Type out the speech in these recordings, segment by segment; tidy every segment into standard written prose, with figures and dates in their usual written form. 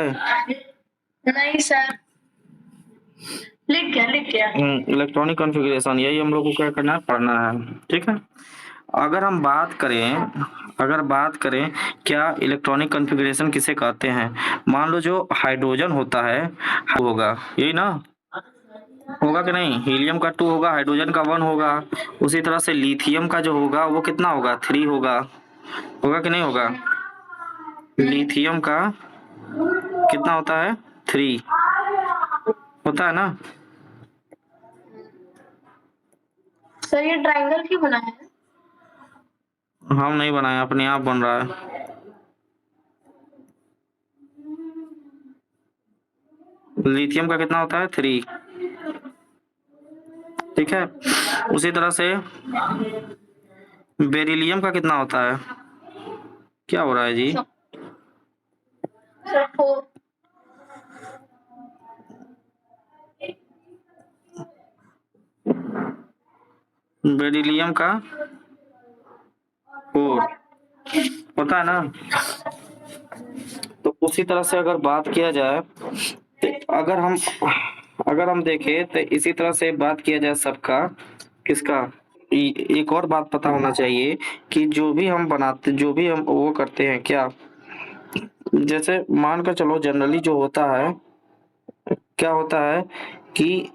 है? नहीं सर, लिख गया। इलेक्ट्रॉनिक कॉन्फ़िगरेशन, यही हम लोग को क्या करना है, पढ़ना है। ठीक है, अगर बात करें क्या इलेक्ट्रॉनिक कॉन्फ़िगरेशन किसे कहते हैं। मान लो जो हाइड्रोजन होता है होगा, यही ना होगा कि नहीं, हीलियम का 2 होगा, हाइड्रोजन का 1 होगा। उसी तरह से लिथियम का जो होगा वो कितना होगा, 3 होगा कि नहीं होगा। लिथियम का कितना होता है, 3 होता है ना। सर ये ट्रायंगल क्यों बना है? हम नहीं बनाए, अपने आप बन रहा है। लिथियम का कितना होता है, 3। ठीक है, उसी तरह से बेरिलियम का कितना होता है, क्या हो रहा है जी। सर 4। बेरिलियम का 4 होता है ना। तो उसी तरह से अगर बात किया जाए तो अगर हम देखें तो इसी तरह से बात किया जाए सबका, किसका, एक और बात पता होना चाहिए कि जो भी हम वो करते हैं क्या, जैसे मान कर चलो जनरली जो होता है क्या होता है कि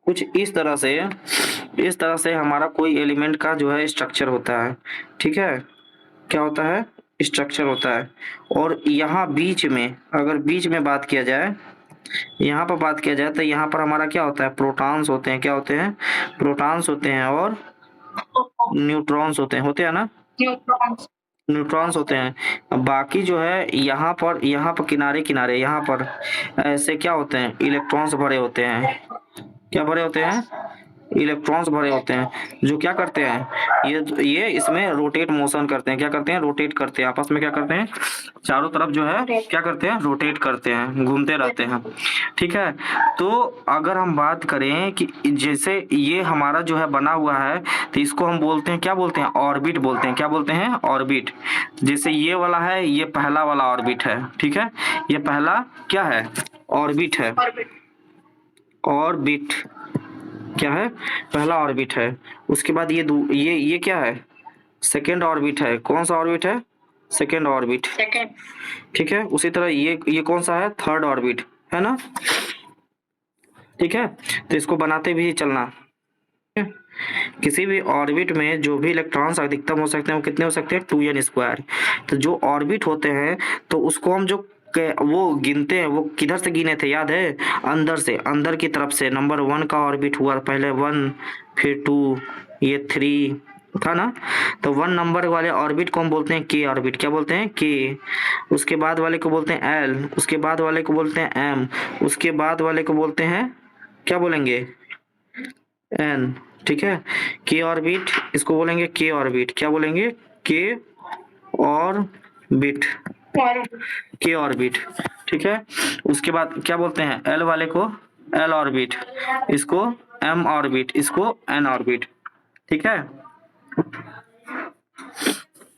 कुछ इस तरह से हमारा कोई एलिमेंट का जो है स्ट्रक्चर होता है। ठीक है, क्या होता है, स्ट्रक्चर होता है। और यहाँ बीच में अगर बीच में बात किया जाए, यहाँ पर बात किया जाए तो यहाँ पर हमारा क्या होता है, प्रोटॉन्स होते हैं। क्या होते हैं, प्रोटॉन्स होते हैं और न्यूट्रॉन्स होते हैं ना, न्यूट्रॉन्स होते हैं। अब बाकी जो है यहाँ पर किनारे किनारे यहाँ पर ऐसे क्या होते हैं, इलेक्ट्रॉन्स भरे होते हैं। क्या भरे होते हैं, इलेक्ट्रॉन्स भरे होते हैं, जो क्या करते हैं, ये इसमें रोटेट मोशन करते हैं। क्या करते हैं, रोटेट करते हैं, आपस में क्या करते हैं, चारों तरफ जो है क्या करते हैं, रोटेट करते हैं, घूमते रहते हैं। ठीक है, तो अगर हम बात करें कि जैसे ये हमारा जो है बना हुआ है तो इसको हम बोलते हैं, क्या बोलते हैं, ऑर्बिट बोलते हैं। क्या बोलते हैं, ऑर्बिट। जैसे ये वाला है, ये पहला वाला ऑर्बिट है। ठीक है, ये पहला क्या है, ऑर्बिट है। ऑर्बिट क्या है, पहला ऑर्बिट है। उसके बाद ये क्या है, सेकेंड ऑर्बिट है। कौन सा ऑर्बिट है, सेकेंड ऑर्बिट। ठीक है, उसी तरह ये कौन सा है, थर्ड ऑर्बिट है ना। ठीक है, तो इसको बनाते भी चलना। किसी भी ऑर्बिट में जो भी इलेक्ट्रॉन्स अधिकतम हो सकते हैं वो कितने हो सकते हैं, 2n²। तो जो ऑर्बिट होते हैं तो उसको हम जो वो गिनते हैं, वो किधर से गिने थे, याद है, अंदर की तरफ से। नंबर 1 का ऑर्बिट हुआ पहले 1, फिर 2, ये 3 था ना। तो 1 नंबर वाले ऑर्बिट को हम बोलते हैं के ऑर्बिट। क्या बोलते हैं, के। उसके बाद वाले को बोलते हैं एल, उसके बाद वाले को बोलते हैं एम, उसके बाद वाले को बोलते हैं, क्या बोलेंगे, एन। ठीक है, के ऑर्बिट, इसको बोलेंगे के ऑर्बिट। क्या बोलेंगे, के ऑर्बिट, के ऑर्बिट। ठीक है, उसके बाद क्या बोलते हैं, एल वाले को एल ऑर्बिट, इसको एम ऑर्बिट, इसको एन ऑर्बिट। ठीक है,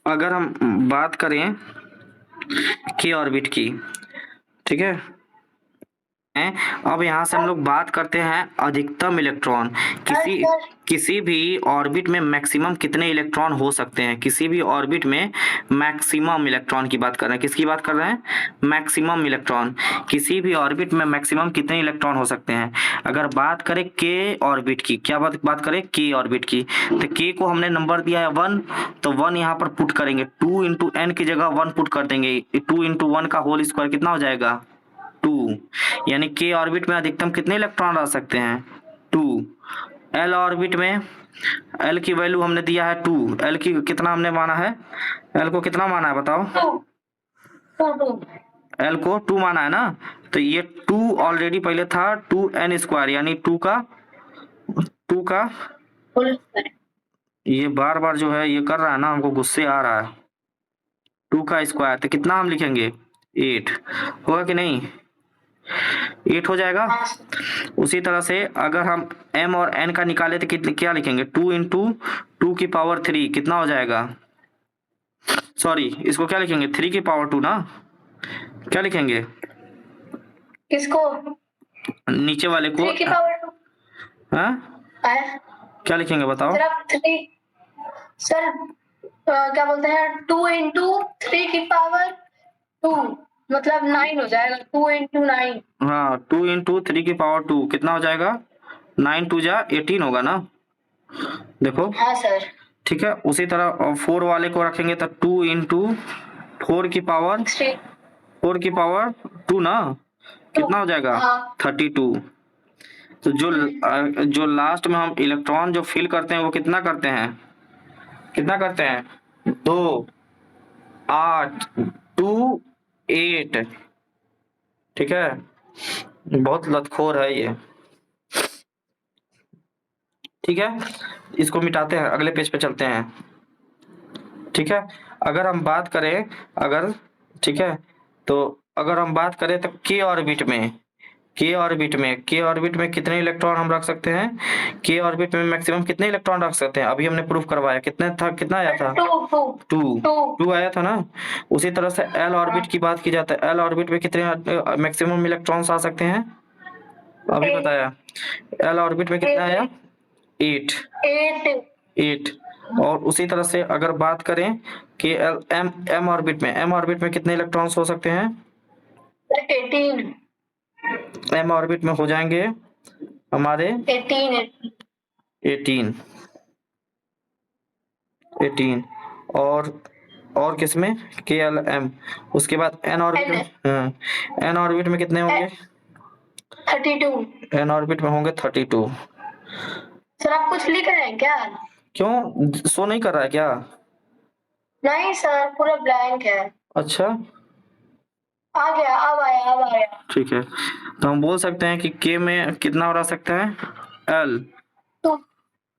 अगर हम बात करें के ऑर्बिट की, ठीक है, अब यहाँ से हम लोग बात करते हैं अधिकतम इलेक्ट्रॉन। किसी भी ऑर्बिट में मैक्सिमम कितने इलेक्ट्रॉन हो सकते हैं, किसी भी ऑर्बिट में मैक्सिमम इलेक्ट्रॉन की बात कर रहे हैं। किसकी बात कर रहे हैं, मैक्सिमम इलेक्ट्रॉन। किसी भी ऑर्बिट में मैक्सिमम कितने इलेक्ट्रॉन हो सकते हैं। अगर बात करें के ऑर्बिट की, क्या बात करें, के ऑर्बिट की, तो के को हमने नंबर दिया है 1, तो 1 यहाँ पर पुट करेंगे, 2 इंटू एन की जगह 1 पुट कर देंगे। 2 इंटू 1 का होल स्क्वायर कितना हो जाएगा, 2। यानी के ऑर्बिट में अधिकतम कितने इलेक्ट्रॉन रह सकते हैं, 2। एल ऑर्बिट में एल की वैल्यू हमने दिया है 2। एल की कितना हमने माना है, एल को कितना माना है बताओ, एल को 2 माना है ना। तो ये 2 ऑलरेडी पहले था, 2n², यानी 2 का ये बार बार जो है ये कर रहा है ना, हमको गुस्से आ रहा है। 2 का स्क्वायर तो कितना हम लिखेंगे, 8 होगा कि नहीं, 8 हो जाएगा। उसी तरह से अगर हम m और n का निकाले तो क्या लिखेंगे, 2 इंटू 2 की पावर 3 कितना हो जाएगा, सॉरी, इसको क्या लिखेंगे, 3 की पावर 2 ना, क्या लिखेंगे किसको? नीचे वाले को? 3 की पावर 2 हाँ, आया क्या लिखेंगे बताओ? सर। आप 3 सर क्या बोलते हैं, 2 इंटू 3 की पावर 2 मतलब 9 हो जाएगा। 2 इंटू 9। हाँ, 2 इंटू 3 की पावर 2 कितना हो जाएगा? 9 2 जा 18 होगा ना, देखो। हाँ सर। ठीक है, उसी तरह 4 वाले को रखेंगे तो 2 इंटू 4 की पावर 3 4 की पावर 2 ना, कितना हो जाएगा? हाँ 32। तो जो लास्ट में हम इलेक्ट्रॉन जो फिल करते हैं वो कितना करते हैं, कितना करते हैं? 2 8 2 8। ठीक है, बहुत लतखोर है ये। ठीक है, इसको मिटाते हैं, अगले पेज पे चलते हैं। ठीक है, अगर हम बात करें, अगर ठीक है, तो अगर हम बात करें तो के ऑर्बिट में कितने इलेक्ट्रॉन हम रख सकते हैं? के ऑर्बिट में मैक्सिमम कितने इलेक्ट्रॉन रख सकते हैं? अभी हमने प्रूफ करवाया, कितने था, कितना आया था? 2 टू 2 टू आया था ना। उसी तरह से एल ऑर्बिट की बात की जाती है, एल ऑर्बिट में कितने मैक्सिमम इलेक्ट्रॉन्स आ सकते हैं? अभी बताया, एल ऑर्बिट में कितना आया? 8 8 और उसी तरह से अगर बात करें कि एल एम ऑर्बिट में कितने इलेक्ट्रॉन्स हो सकते हैं? 18 एम ऑर्बिट में हो जाएंगे हमारे 18 18 18। और किसमें? के एल एम। उसके बाद एन ऑर्बिट में, हाँ, एन ऑर्बिट में कितने होंगे? 32। एन ऑर्बिट में होंगे 32। सर आप कुछ लिख रहे हैं क्या? क्यों, शो नहीं कर रहा है क्या? नहीं सर, पूरा ब्लैंक है। अच्छा, आ गया, अब आया। ठीक है, तो हम बोल सकते हैं कि के में कितना रह सकता है? एल। तो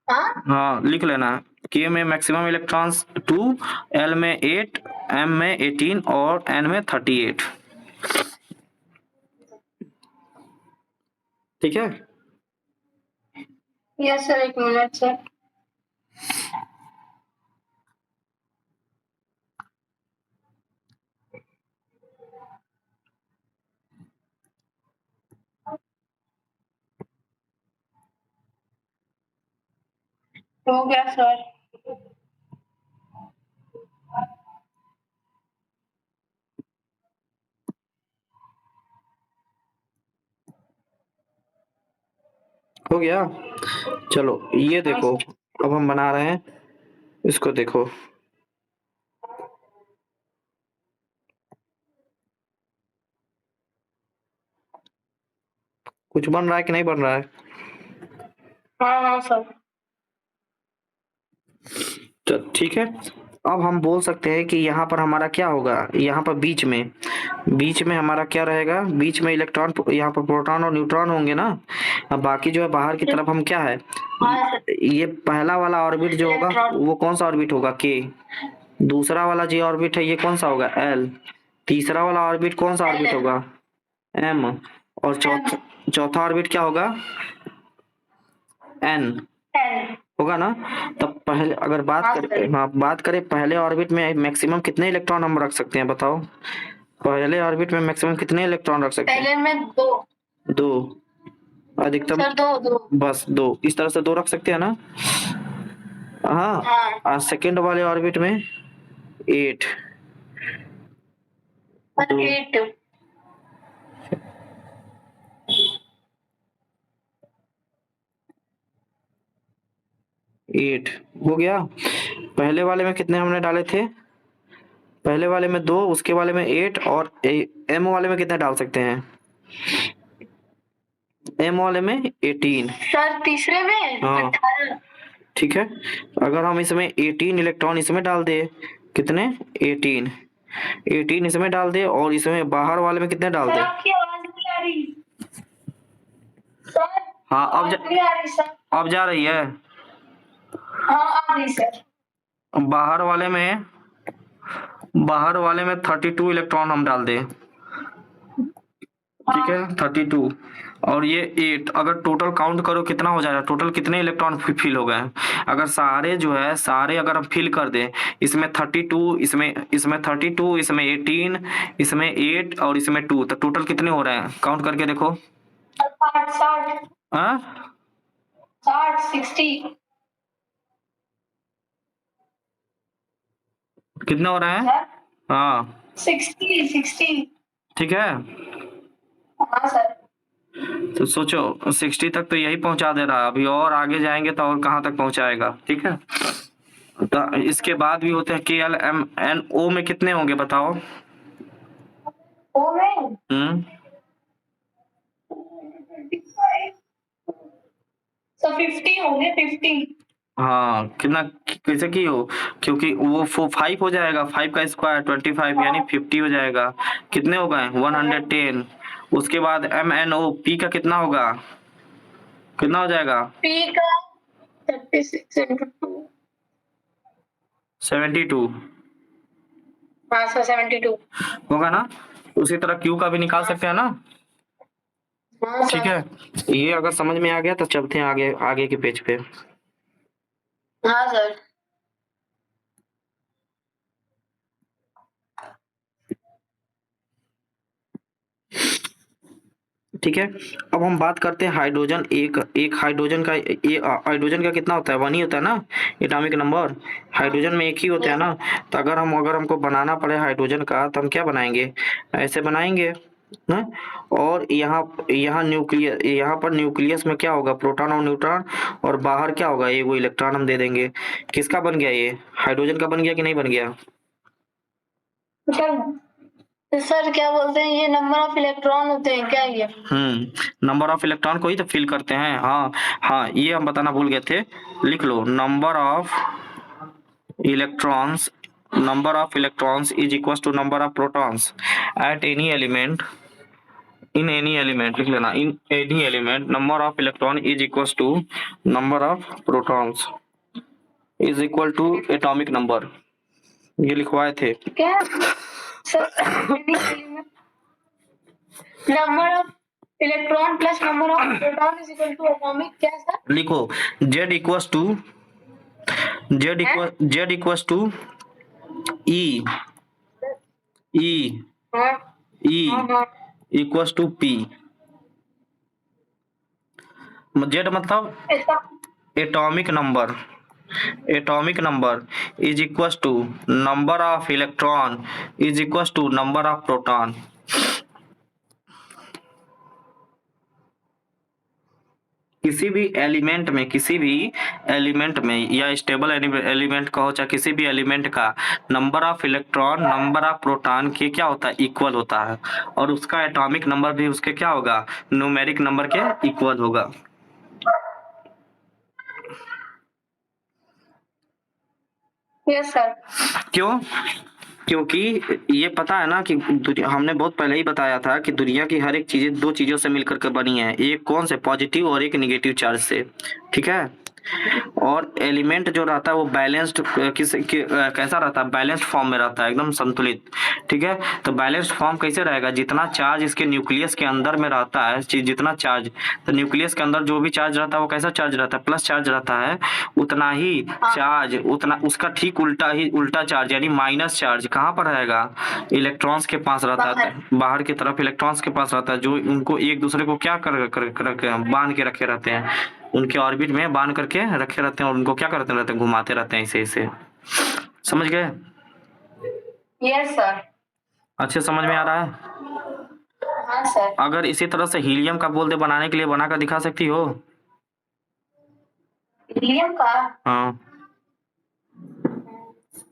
हाँ हाँ, लिख लेना, के में मैक्सिमम इलेक्ट्रॉन्स 2, एल में 8, एम में 18 और एन में 38। ठीक है, यस सर, एक मिनट सर। हो गया सर। हो गया। चलो ये देखो, अब हम बना रहे हैं, इसको देखो। कुछ बन रहा है कि नहीं बन रहा है? हाँ हाँ सर। चल ठीक है, अब हम बोल सकते हैं कि यहाँ पर हमारा क्या होगा, यहाँ पर बीच में हमारा क्या रहेगा? बीच में इलेक्ट्रॉन, यहाँ पर प्रोटॉन और न्यूट्रॉन होंगे ना। अब बाकी जो है बाहर की तरफ हम क्या है, हाँ सर। ये पहला वाला ऑर्बिट जो होगा इलेक्ट्रॉन। वो कौन सा ऑर्बिट होगा? के। दूसरा वाला जो ऑर्बिट है ये कौन सा होगा? एल। तीसरा वाला ऑर्बिट कौन सा ऑर्बिट होगा? एम। और चौथा ऑर्बिट क्या होगा? एन 10। होगा ना। तब पहले अगर हाँ सर। बात करें पहले ऑर्बिट में मैक्सिमम कितने इलेक्ट्रॉन हम रख सकते हैं, बताओ? पहले ऑर्बिट में मैक्सिमम कितने इलेक्ट्रॉन रख सकते हैं? पहले में 2 दो, अधिकतम सर, 2 बस दो, इस तरह से दो रख सकते हैं ना। हाँ, हाँ और सेकेंड वाले ऑर्बिट में 8 सर, 8 8 हो गया। पहले वाले में कितने हमने डाले थे? पहले वाले में 2, उसके वाले में 8 और एम वाले में कितने डाल सकते हैं? एम वाले में 18। सर। तीसरे में हाँ 18। ठीक है, अगर हम इसमें 18 इलेक्ट्रॉन इसमें डाल दे, कितने? 18 इसमें डाल दे और इसमें बाहर वाले में कितने डाल सर दे? आपकी आवाज नहीं आ रही सर। हाँ, आवाज नहीं आ रही सर। अब जा रही है। हाँ आ रही सर। बाहर वाले में 32 इलेक्ट्रॉन हम डाल दे, ठीक है 32 और ये 8, अगर टोटल काउंट करो कितना हो जाएगा, टोटल कितने इलेक्ट्रॉन फिल हो गए हैं। अगर सारे जो है सारे अगर हम फिल कर दें, इसमें 32, इसमें 32, इसमें 18, इसमें 8 और इसमें 2, तो टोटल कितने हो रहे हैं, काउंट करके देखो। 60 हाँ 60 कितना हो रहा है। सर हाँ 60 ठीक है, हाँ सर। तो सोचो 60 तक तो यही पहुंचा दे रहा है, अभी और आगे जाएंगे तो और कहाँ तक पहुंचाएगा। ठीक है, तो इसके बाद भी होते हैं KLMNO में कितने होंगे बताओ। ओ में तो 50 होंगे 50। हाँ कितना, कैसे की हो, क्योंकि वो 5 हो जाएगा, 5 का स्क्वायर 25 यानी 50 हो जाएगा। कितने हो गए 110। उसके बाद MNO P का कितना होगा, कितना हो जाएगा पी का 36 into 2 72 हाँ सर 72 होगा ना। उसी तरह Q का भी निकाल सकते हैं ना। हाँ ठीक सर। है, ये अगर समझ में आ गया तो चलते हैं आगे, आगे के पेज पे। हाँ सर। ठीक है, अब हम बात करते हैं हाइड्रोजन। एक हाइड्रोजन का हाइड्रोजन का कितना होता है, 1 ही होता है ना एटॉमिक नंबर। हाइड्रोजन में एक ही होता है ना। तो अगर हमको बनाना पड़े हाइड्रोजन का तो हम क्या बनाएंगे, ऐसे बनाएंगे ना। और यहाँ यहाँ न्यूक्लियस, यहाँ पर न्यूक्लियस में क्या होगा, प्रोटॉन और न्यूट्रॉन, और बाहर क्या होगा, ये वो इलेक्ट्रॉन हम दे देंगे। किसका बन गया, ये हाइड्रोजन का बन गया कि नहीं बन गया। सर क्या बोलते हैं, ये नंबर ऑफ इलेक्ट्रॉन होते हैं क्या ये। नंबर ऑफ इलेक्ट्रॉन को ही तो फिल करते हैं। हाँ हाँ, ये हम बताना भूल गए थे, लिख लो। Number of electrons is equal to number of protons at any element, in any element लिख लेना, in any element number of electron is equal to number of protons is equal to atomic number, ये लिखवाए थे। क्या sir, number of electron plus number of proton is equal to atomic क्या sir. लिखो Z equals to E हाँ हाँ equals to P। Z मतलब ऐसा atomic number is equals to number of electron is equals to number of proton. किसी भी element में या स्टेबल एलिमेंट कहो चाहे किसी भी एलिमेंट का number of electron number of proton के क्या होता है, इक्वल होता है। और उसका एटॉमिक नंबर भी उसके क्या होगा, न्यूमेरिक नंबर के इक्वल होगा। Yes sir. क्यों, क्योंकि ये पता है ना कि हमने बहुत पहले ही बताया था कि दुनिया की हर एक चीजें दो चीजों से मिलकर के बनी है, एक कौन से, पॉजिटिव और एक निगेटिव चार्ज से। ठीक है, और एलिमेंट जो रहता है वो बैलेंस्ड कैसा रहता है, बैलेंस्ड फॉर्म में रहता है, एकदम संतुलित। ठीक है, तो बैलेंस्ड फॉर्म कैसे रहेगा, जितना चार्ज इसके न्यूक्लियस के अंदर में रहता है, जितना चार्ज, तो न्यूक्लियस के अंदर जो भी चार्ज रहता है वो कैसा चार्ज रहता है, प्लस चार्ज रहता है। उतना ही चार्ज, उतना उसका ठीक उल्टा चार्ज यानी माइनस चार्ज कहाँ पर रहेगा, इलेक्ट्रॉन्स के पास रहता है, बाहर की तरफ इलेक्ट्रॉन्स के पास रहता है, जो उनको एक दूसरे को क्या बांध के रखे रहते हैं, उनके ऑर्बिट में बांध करके रखे रहते हैं, और उनको क्या करते रहते हैं, घुमाते रहते हैं ऐसे ऐसे। समझ गए। Yes sir. अच्छे समझ में आ रहा है। हाँ सर। अगर इसी तरह से हीलियम का बोल दे बनाने के लिए, बना कर दिखा सकती हो। हीलियम का हाँ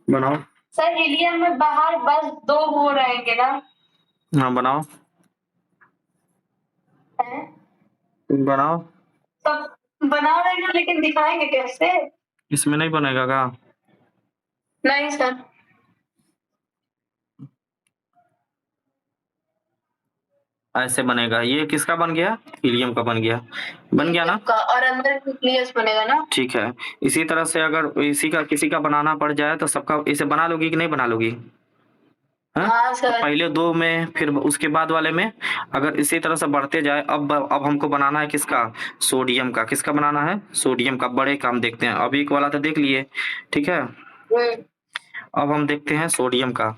बनाओ। सर, हीलियम में बाहर बस 2 वो रहेंगे ना। हाँ बनाओ बनाओ। सब बना रहे हैं लेकिन दिखाएंगे कैसे। इसमें नहीं बनेगा क्या। नहीं सर। ऐसे बनेगा, ये किसका बन गया, हीलियम का बन गया, बन गया ना। का और अंदर न्यूक्लियस बनेगा ना। ठीक है, इसी तरह से अगर इसी का किसी का बनाना पड़ जाए तो सबका इसे बना लोगी कि नहीं बना लोगी। हाँ? हाँ तो सर। पहले 2 में, फिर उसके बाद वाले में, अगर इसी तरह से बढ़ते जाए। अब हमको बनाना है किसका? सोडियम का। किसका बनाना है? सोडियम का। बड़े काम देखते हैं। अब एक वाला तो देख लिए, ठीक है। अब हम देखते हैं सोडियम का।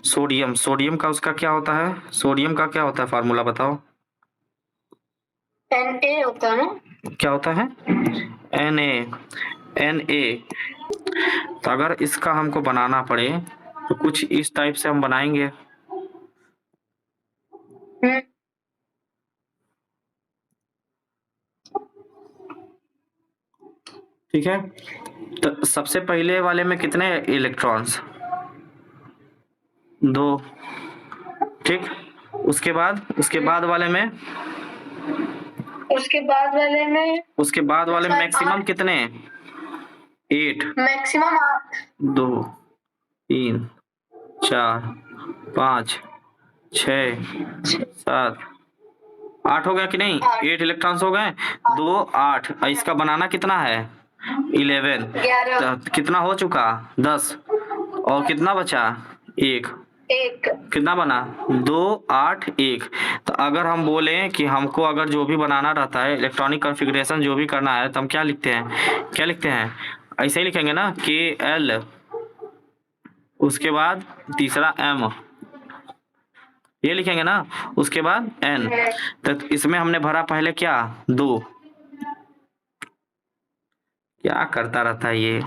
सोडियम का उसका क्या होता है? सोडियम का क्या होता है फार्मूला बताओ? Na होता है ना? क्या होता है? Na। तो अगर इसका हमको बनाना पड़े तो कुछ इस टाइप से हम बनाएंगे। हम्म, ठीक है। तो सबसे पहले वाले में कितने इलेक्ट्रॉन्स? 2। ठीक। उसके बाद वाले में, उसके बाद वाले में शायद मैक्सिमम 8, कितने? 8। मैक्सिमम 8। 2, 3, 4, 5, 6, 7, 8 हो गया कि नहीं? 8 इलेक्ट्रॉन्स हो गए। 2, 8। इसका बनाना कितना है? 11। 11। तो कितना हो चुका? 10। और कितना बचा? 1। 1। कितना बना? 2, 8, 1। तो अगर हम बोले कि हमको अगर जो भी बनाना रहता है, इलेक्ट्रॉनिक कॉन्फ़िगरेशन जो भी करना है, तो हम क्या लिखते हैं? ऐसे ही लिखेंगे ना, KL, उसके बाद तीसरा M, ये लिखेंगे ना, उसके बाद N। तो इसमें हमने भरा पहले क्या? 2। क्या करता रहता है ये?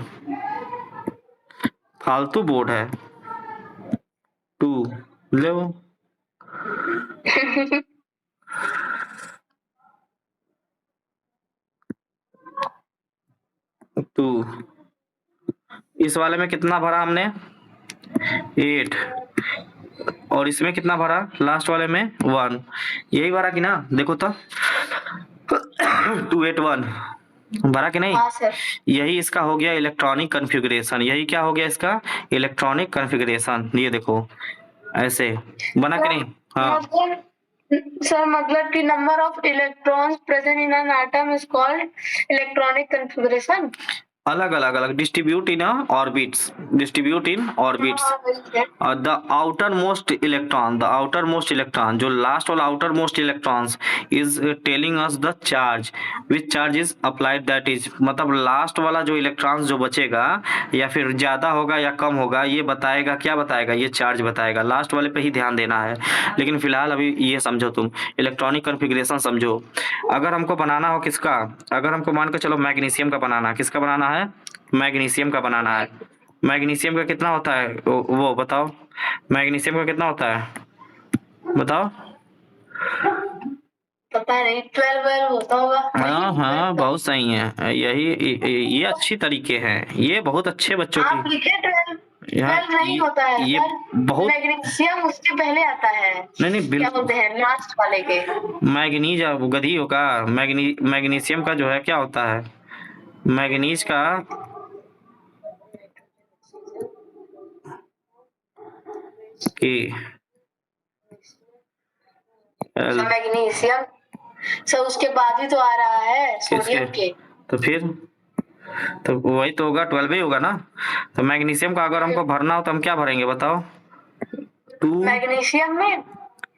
फालतू बोर्ड है। 2 लो। 2। इस वाले में कितना भरा हमने? 8। और इसमें कितना भरा? लास्ट वाले में 1। यही भरा कि ना? देखो तो 281 भरा कि नहीं? हाँ सर। यही इसका हो गया इलेक्ट्रॉनिक कॉन्फ़िगरेशन। यही क्या हो गया इसका? Electronic configuration. ये देखो ऐसे बना कि नहीं? हाँ। सर मतलब कि number of electrons present in an atom is called electronic configuration. अलग distribute in orbits. The outer most electron, जो लास्ट वाला outer most electrons is telling us the charge which charge is applied, that is मतलब last वाला जो electrons जो बचेगा, या फिर ज्यादा होगा या कम होगा, ये बताएगा। क्या बताएगा? ये चार्ज बताएगा। लास्ट वाले पे ही ध्यान देना है। लेकिन फिलहाल अभी ये समझो, तुम इलेक्ट्रॉनिक कॉन्फ़िगरेशन समझो। अगर हमको बनाना हो किसका? अगर हमको मान के चलो मैग्नीशियम का बनाना है। किसका बनाना है? मैग्नीशियम का बनाना है। मैग्नीशियम का कितना होता है? वो बताओ। मैग्नीशियम का कितना होता है? बताओ। पता नहीं, 12 होता होगा। हाँ, बहुत सही है। ये अच्छी तरीके हैं। ये बहुत अच्छे बच्चों आप की। लिखे 12। यहाँ 12 नहीं होता है ये सर। बहुत मैग्नीशियम उसके पहले आता है। नहीं क्या बिल्कुल। बोलते हैं लास्ट वाले के? मैग्नीज गधी होगा। मैग्नीशियम का जो है क्या होता है? मैग्नीज का कि मैग्नीशियम सर उसके बाद ही तो आ रहा है सोडियम के। तो फिर तो वही तो होगा, 12 ही होगा ना। तो मैग्नीशियम का अगर हमको भरना हो तो हम क्या भरेंगे बताओ? 2। मैग्नीशियम में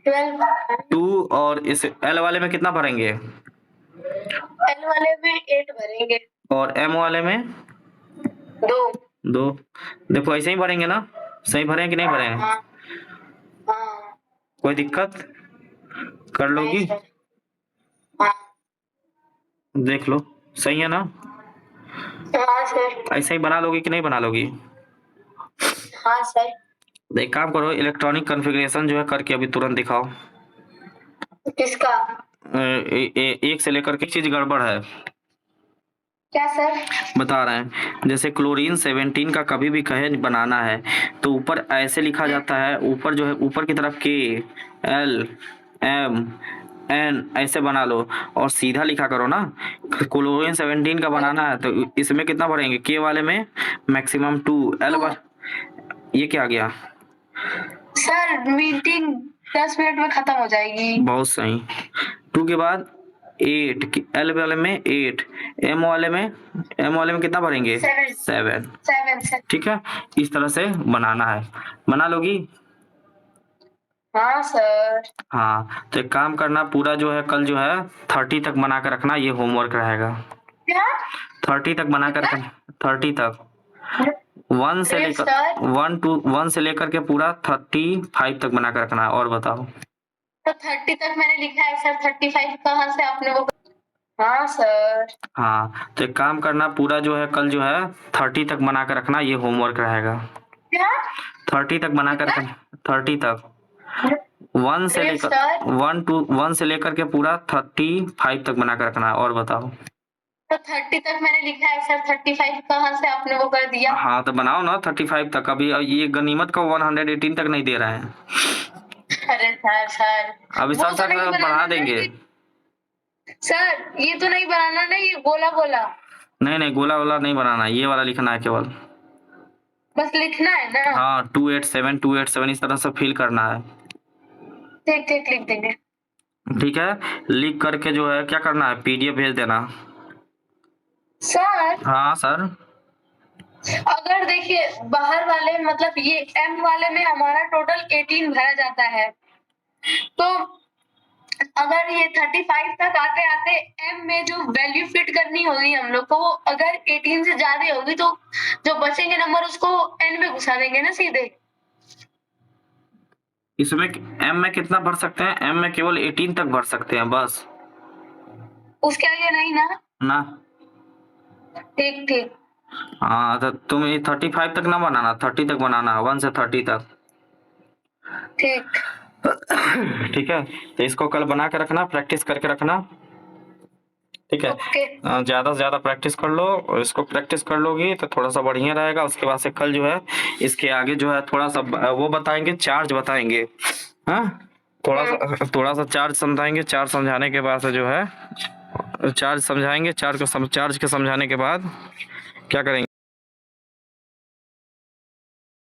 12। 2। और इस L वाले में कितना भरेंगे? एल वाले में 8 भरेंगे। और M वाले में 2। 2। देखो ऐसे ही भरेंगे ना? सही भरे कि नहीं भरे? हाँ हाँ। कोई दिक्कत कर नहीं लोगी? सर। हाँ देख लो, सही है ना? हाँ सर। ऐसे ही बना लोगी कि नहीं बना लोगी? हाँ सर। तो एक काम करो, इलेक्ट्रॉनिक कॉन्फ़िगरेशन जो है करके अभी तुरंत दिखाओ। किसका? 1 से लेकर के चीज गड़बड़ है। क्या सर? बता रहे हैं, जैसे क्लोरीन 17 का कभी भी कहे बनाना है तो ऊपर ऐसे लिखा जाता है। ऊपर जो है, ऊपर की तरफ KLMN ऐसे बना लो और सीधा लिखा करो ना। क्लोरीन 17 का बनाना है तो इसमें कितना भरेंगे? K वाले में मैक्सिमम 2। L पर ये क्या आ गया? सर मीटिंग 10 मिनट में खत्म हो जाएगी। बहुत सही। 2 के बाद 8, L वाले में 8, M वाले में कितना भरेंगे? 7। 7। 7 सर। ठीक है, इस तरह से बनाना है। बना लोगी? हाँ सर। हाँ, तो एक काम करना, पूरा जो है कल जो है 30 तक बना कर रखना, ये होमवर्क रहेगा। क्या? 30 तक बना कर रखना, 30 तक, 1 से अरे लेकर सर 1 से लेकर के पूरा 35 तक बना कर रखना है। और बताओ। तो 30 तक मैंने लिखा है सर, 35 कहाँ से आपने वो? हाँ सर। हाँ, तो एक काम करना, पूरा जो है कल जो है 30 तक बना कर रखना, ये होमवर्क रहेगा। क्या? 30 तक बना कर रखना, 30 तक, 1 से अरे लेकर सर 1 से लेकर के पूरा 35 तक बना कर रखना है। और बताओ। तो 30 तक मैंने लिखा है सर, 35 कहाँ से आपने वो कर दिया? हाँ, तो बनाओ ना 35 तक। अभी ये गनीमत का 118 तक नहीं दे रहे हैं। अरे सर अभी वो सर तो सर नहीं बढ़ा बनाना देंगे। सर, ये तो नहीं बनाना ना, ये गोला गोला नहीं, गोला वाला नहीं बनाना, ये वाला लिखना है केवल। बस लिखना है ना? हाँ, 287 इस तरह से फिल करना है। ठीक ठीक लिख देंगे। ठीक है, लिख करके जो है क्या करना है, PDF भेज देना। सर हाँ सर। अगर देखिए बाहर वाले मतलब ये M वाले में हमारा टोटल 18 भरा जाता है, तो अगर ये 35 तक आते आते M में जो वैल्यू फिट करनी होगी हम लोग को, वो अगर 18 से ज्यादा होगी तो जो बचेंगे नंबर उसको N में घुसा देंगे ना सीधे। इसमें M में कितना भर सकते हैं? M में केवल 18 तक भर सकते हैं बस। उसके आगे नहीं ना? ना। ठीक ठीक। हाँ, तो तुम ये 35 तक ना बनाना, 30 तक बनाना, 1 से 30 तक। ठीक ठीक है, तो इसको कल बना के रखना, प्रैक्टिस करके रखना। ठीक है, ओके। ज्यादा से ज्यादा प्रैक्टिस कर लो, और इसको प्रैक्टिस कर लोगी तो थोड़ा सा बढ़िया रहेगा। उसके बाद से कल जो है इसके आगे जो है थोड़ा सा वो बताएंगे, चार्ज बताएंगे। हाँ, थोड़ा सा चार्ज समझाएंगे। चार्ज समझाने के बाद से जो है चार्ज समझाएंगे, चार्ज के समझाने के बाद क्या करेंगे।